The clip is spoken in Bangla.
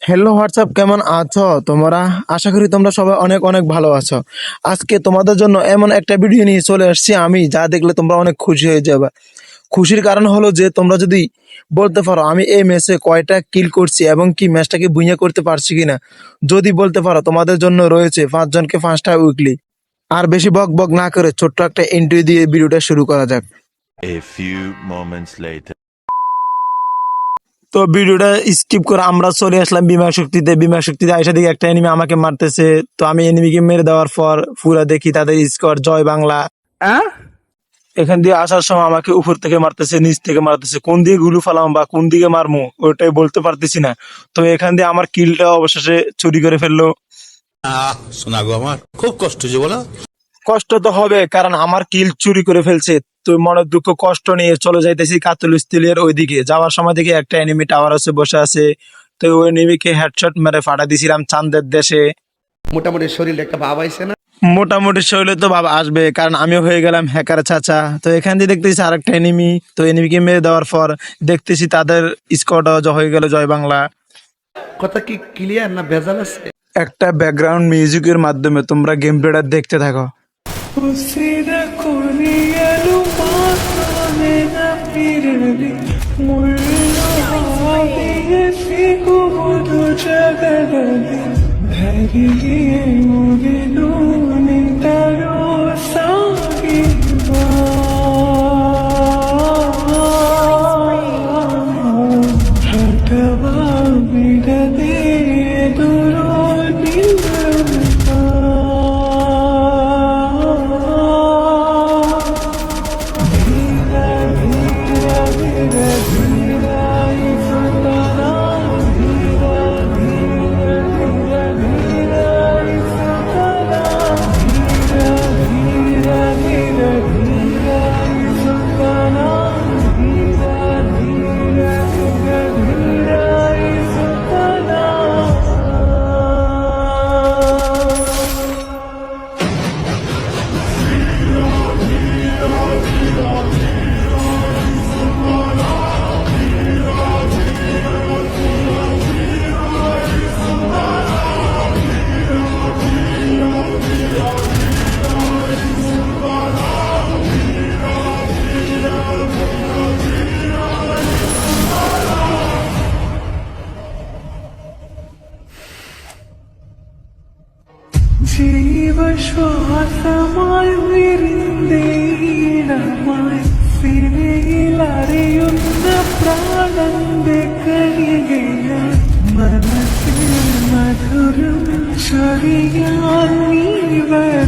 হ্যালো হোয়াটসঅ্যাপ, কেমন আছো তোমরা? আশা করি তোমরা সবাই অনেক অনেক ভালো আছো। আজকে তোমাদের জন্য এমন একটা ভিডিও নিয়ে চলে আসছি আমি, যা দেখলে তোমরা অনেক খুশি হয়ে যাবে। খুশির কারণ হলো যে তোমরা যদি বলতে পারো আমি এই ম্যাচে কয়টা কিল করছি এবং কি ম্যাচটাকে বুইয়া করতে পারছি কিনা, যদি বলতে পারো তোমাদের জন্য রয়েছে 5 জনকে 5টা উইকলি। আর বেশি বক বক না করে ছোট্ট একটা এন্ট্রি দিয়ে ভিডিওটা শুরু করা যাক। A few moments later. তো ভিডিওটা স্কিপ করে আমরা চলে আসলাম বিমা শক্তিতে আইসা দিকে একটা এনিমি আমাকে মারতেছে। তো আমি এনিমিকে মেরে দেওয়ার পর পুরা দেখি তাদের স্কোর জয় বাংলা। এখান দিয়ে আসার সময় আমাকে উপর থেকে মারতেছে, নিচ থেকে মারতেছে, কোন দিকে গুলু ফালাম বা কোন দিকে মারমু ওটাই বলতে পারতেছি না। তো এখান দিয়ে আমার কিলটা অবশেষে চুরি করে ফেললো। শোনা গো, আমার খুব কষ্ট যে বলো। কষ্ট তো হবে, কারণ আমার কিল চুরি করে ফেলছে। তো মনের দুঃখ কষ্ট নিয়ে চলে যাইতেছি কাতুল স্টিলের ওইদিকে। যাওয়ার সময় দেখি একটা এনিমি টাওয়ার আছে বসে আছে। তো ওই এনিমিকে হেডশট মেরে ফাটা দিছিলাম চাঁদের দেশে। মোটামুটি শরীরে একটা ভাব আইছে না? মোটামুটি শৈলে তো বাবা আসবে, কারণ আমিও হয়ে গেলাম হ্যাকার চাচা। তো এখান দিয়ে দেখতেছি আরেকটা এনিমি। তো এনিমিকে মেরে দেওয়ার পর দেখতেছি তাদের স্কোয়াডও হয়ে গেল জয় বাংলা। কথা কি ক্লিয়ার না ভেজাল আছে? একটা ব্যাকগ্রাউন্ড মিউজিকের মাধ্যমে তোমরা গেম প্লেটা দেখতে থাকো। ജീവശ്വാസമായി വിരുന്നേടമായി സിരയിലറിയുന്ന പ്രാണന്റെ കണികയ മനസ്സിൽ മധുരം ചൊരിയാൻ നീ വര